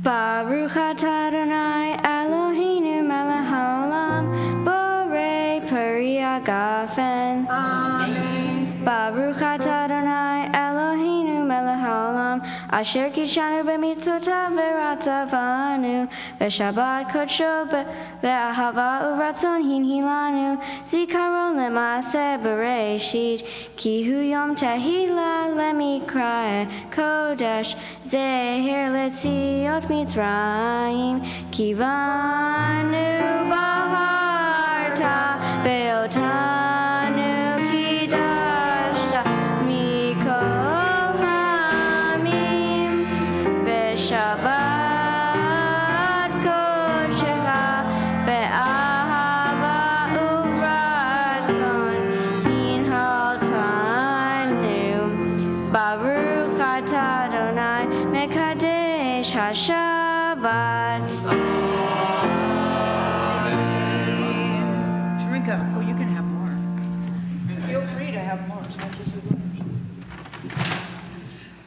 Baruch atah Adonai Eloheinu melech haolam borei peri hagafen. Amen. Baruch atah Adonai Eloheinu melech haolam asher kishanu b'mitzvotav v'ratzavanu v'shabbat kodsho v'ahava uvratzon hinhilanu zikaron lema'aseh bereshit ki hu yom tehila lemikra kodesh zeher letziot mitzrayim kivanu baharta ve'otanu kidashta mikol hamim v'shabbat kodshecha be'ahava uvratzon hinhaltanu Baruch atah Adonai mekadesh haShabbat. Drink up. Oh, you can have more. Feel free to have more as much as you like.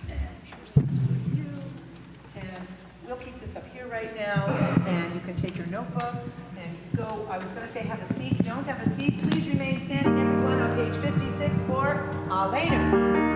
And here's this for you. And we'll keep this up here right now. And you can take your notebook and go. I was going to say have a seat. Don't have a seat. Please remain standing, everyone, on page 56 for Aleinu.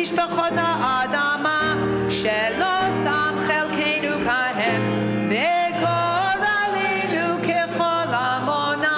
משפחות האדמה שלא שם חלקנו כהם וגורלנו ככל עמונה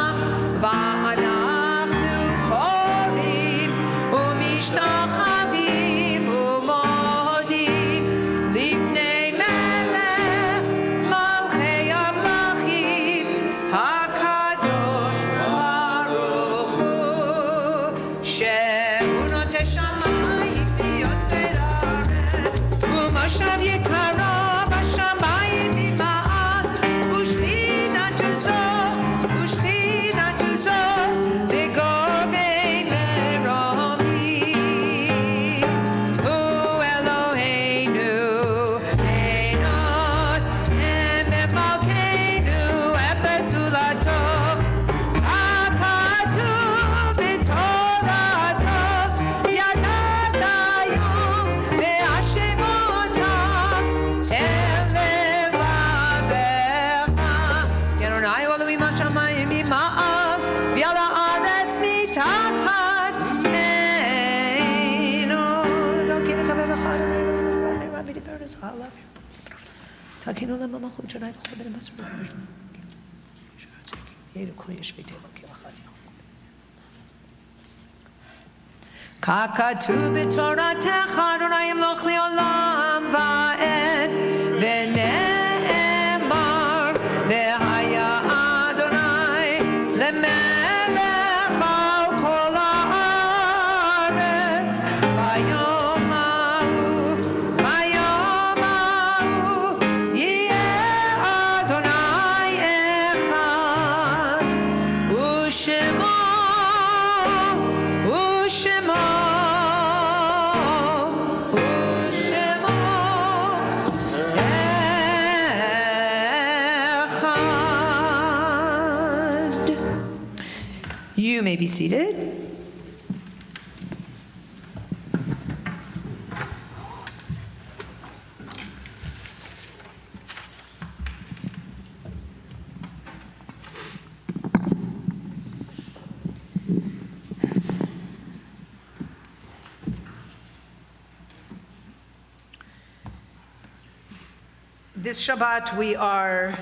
ככתוב בתורתך, אדוני ימלוך לעולם ועד, ונאמר, והיה אדוני למלך על כל הארץ, ביום ההוא יהיה אדוני אחד, ושמו You may be seated. This Shabbat we are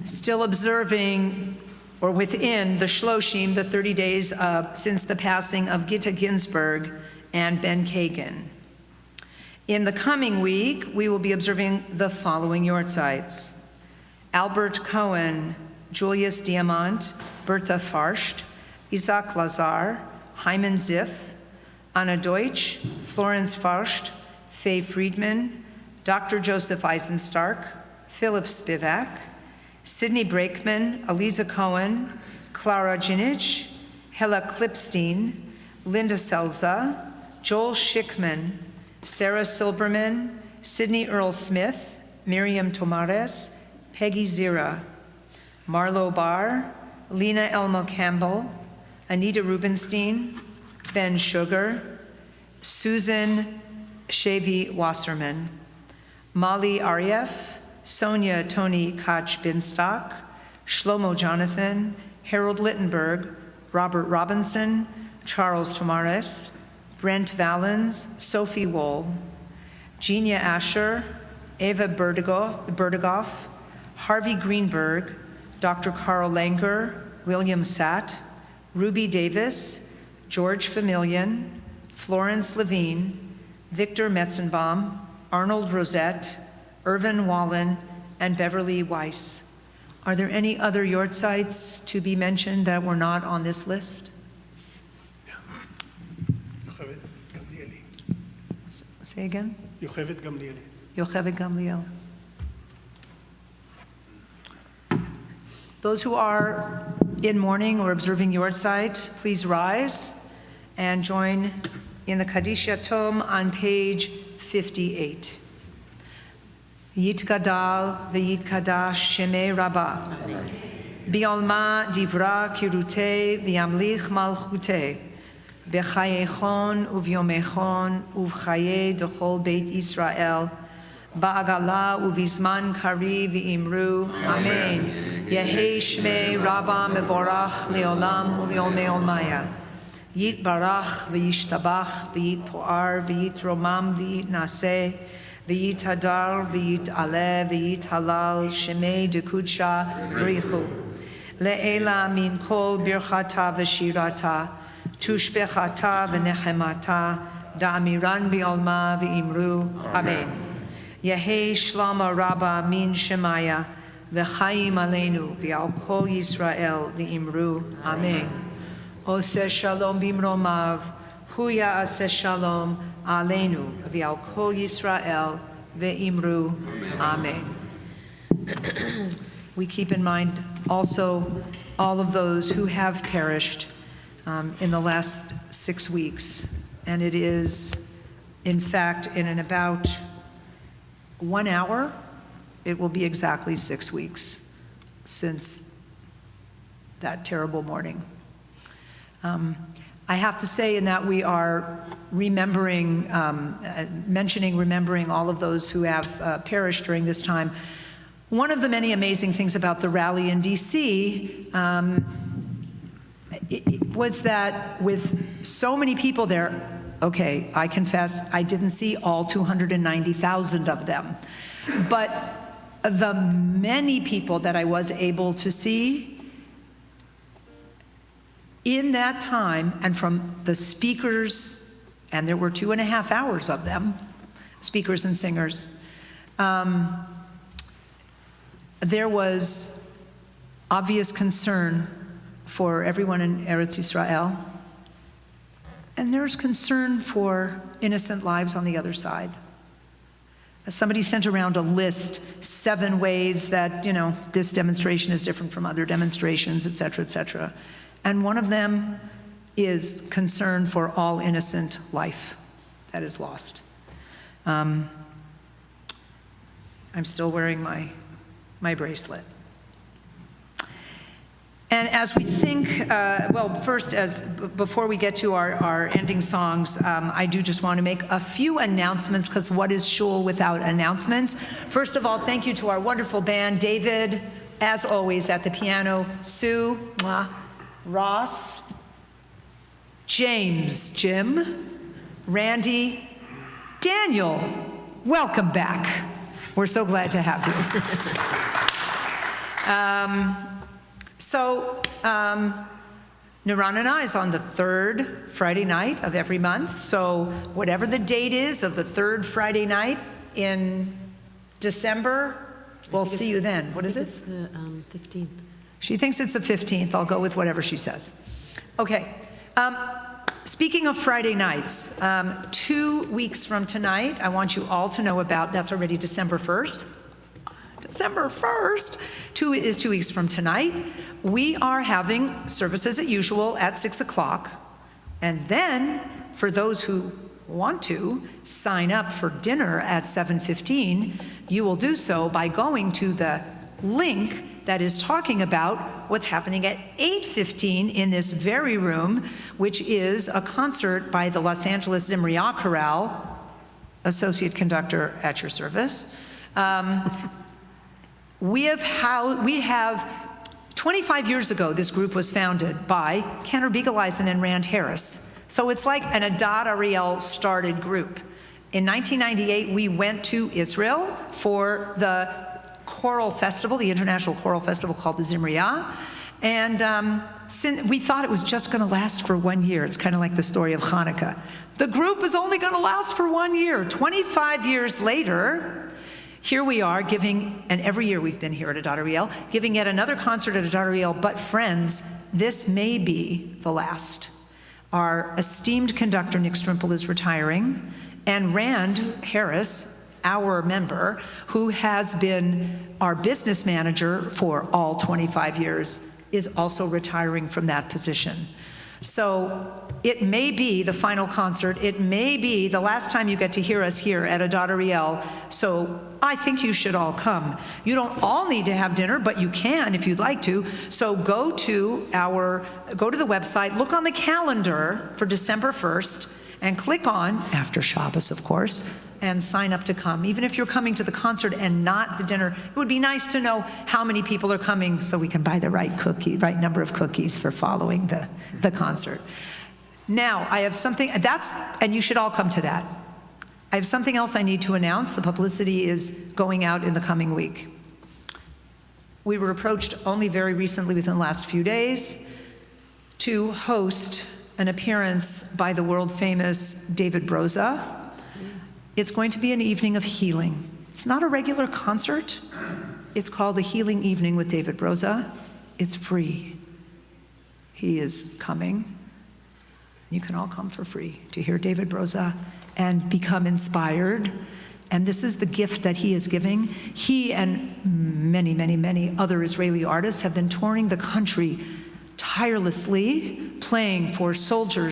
still observing, or within the Shloshim, the 30 days since the passing of Gitta Ginsburg and Ben Kagan. In the coming week, we will be observing the following Yortzites: Albert Cohen, Julius Diamant, Bertha Farsht, Isaac Lazar, Hyman Ziff, Anna Deutsch, Florence Farsht, Faye Friedman, Dr. Joseph Eisenstark, Philip Spivak, Sidney Brakeman, Aliza Cohen, Clara Jinich, Hella Klipstein, Linda Selza, Joel Schickman, Sarah Silberman, Sidney Earl Smith, Miriam Tomares, Peggy Zira, Marlo Barr, Lena Elmo Campbell, Anita Rubenstein, Ben Sugar, Susan Shavy Wasserman, Molly Arieff, Sonia Tony Koch-Binstock, Shlomo Jonathan, Harold Littenberg, Robert Robinson, Charles Tomares, Brent Valens, Sophie Wohl, Genia Asher, Eva Berdigoff, Harvey Greenberg, Dr. Carl Langer, William Satt, Ruby Davis, George Familian, Florence Levine, Victor Metzenbaum, Arnold Rosette, Irvin Wallen, and Beverly Weiss. Are there any other Yortzites to be mentioned that were not on this list? יוכבד גמליאלי. Say again? יוכבד גמליאלי. Yocheved Gamliel. Those who are in mourning or observing Yortzeit, please rise and join in the Kaddish Yatom on page 58. Yitgadal v'yitkadash shemei Rabbah. Bi'alma divra kirute v'yamlich malchute. B'chayechon uvyomechon uvchaye dechol Beit Yisrael. Ba'agala uvizman kari v'imru. Amen. Yehi shmei Rabbah mevorach leolam uleomei olmaya. Yit barach v'yishtabach v'yit po'ar v'yit romam v'yit naseh. V'yit hadar, v'yit ale, v'yit halal, shemei dekudsha brichu. Le'ela min kol birchata v'shirata, tushbechata v'nechemata, da'amiran bi'olma v'imru. Amen. Yehi shlama rabba min shemaya, v'chaim aleinu, v'al kol Yisrael v'imru. Amen. Oseh shalom bimromav, huya aseh shalom, Aleinu v'al kol Yisrael ve'imru. Amen. We keep in mind also all of those who have perished in the last 6 weeks. And it is, in fact, in about 1 hour, it will be exactly 6 weeks since that terrible morning. I have to say in that we are remembering, remembering all of those who have perished during this time. One of the many amazing things about the rally in DC was that with so many people there, okay, I confess I didn't see all 290,000 of them, But the many people that I was able to see in that time, and from the speakers, and there were 2.5 hours of them, speakers and singers, there was obvious concern for everyone in Eretz Yisrael, and there's concern for innocent lives on the other side. Somebody sent around a list, 7 ways that, this demonstration is different from other demonstrations, et cetera, et cetera. And one of them is concern for all innocent life that is lost. I'm still wearing my bracelet. And as we think, first, before we get to our ending songs, I do just want to make a few announcements, because what is Shul without announcements? First of all, thank you to our wonderful band, David, as always, at the piano, Sue, Ross, James, Jim, Randy, Daniel, welcome back. We're so glad to have you. Naranana is on the 3rd Friday night of every month. So whatever the date is of the 3rd Friday night in December, we'll see you then. What is it? It's the 15th. She thinks it's the 15th. I'll go with whatever she says. Okay. Speaking of Friday nights, 2 weeks from tonight, I want you all to know about, that's already December 1st. December 1st, 2 weeks from tonight, we are having services as usual at 6 o'clock. And then, for those who want to sign up for dinner at 7:15, you will do so by going to the link that is talking about what's happening at 8:15 in this very room, which is a concert by the Los Angeles Zimriah Chorale, associate conductor at your service. We have 25 years ago, this group was founded by Cantor Beagleisen and Rand Harris. So it's like an Adad Ariel started group. In 1998, we went to Israel for the choral festival, the international choral festival called the Zimriah. And we thought it was just going to last for 1 year. It's kind of like the story of Hanukkah. The group is only going to last for 1 year. 25 years later, here we are giving, and every year we've been here at Adad Ariel, giving yet another concert at Adad Ariel. But friends, this may be the last. Our esteemed conductor, Nick Strimple, is retiring, and Rand Harris, our member, who has been our business manager for all 25 years, is also retiring from that position. So it may be the final concert. It may be the last time you get to hear us here at Adad Ariel. So I think you should all come. You don't all need to have dinner, but you can if you'd like to. So go to the website, look on the calendar for December 1st, and click on, after Shabbos, of course, and sign up to come. Even if you're coming to the concert and not the dinner, it would be nice to know how many people are coming so we can buy the right number of cookies for following the concert. Now, I have something, and you should all come to that. I have something else I need to announce. The publicity is going out in the coming week. We were approached only very recently, within the last few days, to host an appearance by the world-famous David Broza. It's going to be an evening of healing. It's not a regular concert. It's called the Healing Evening with David Broza. It's free. He is coming. You can all come for free to hear David Broza and become inspired. And this is the gift that he is giving. He and many, many, many other Israeli artists have been touring the country tirelessly, playing for soldiers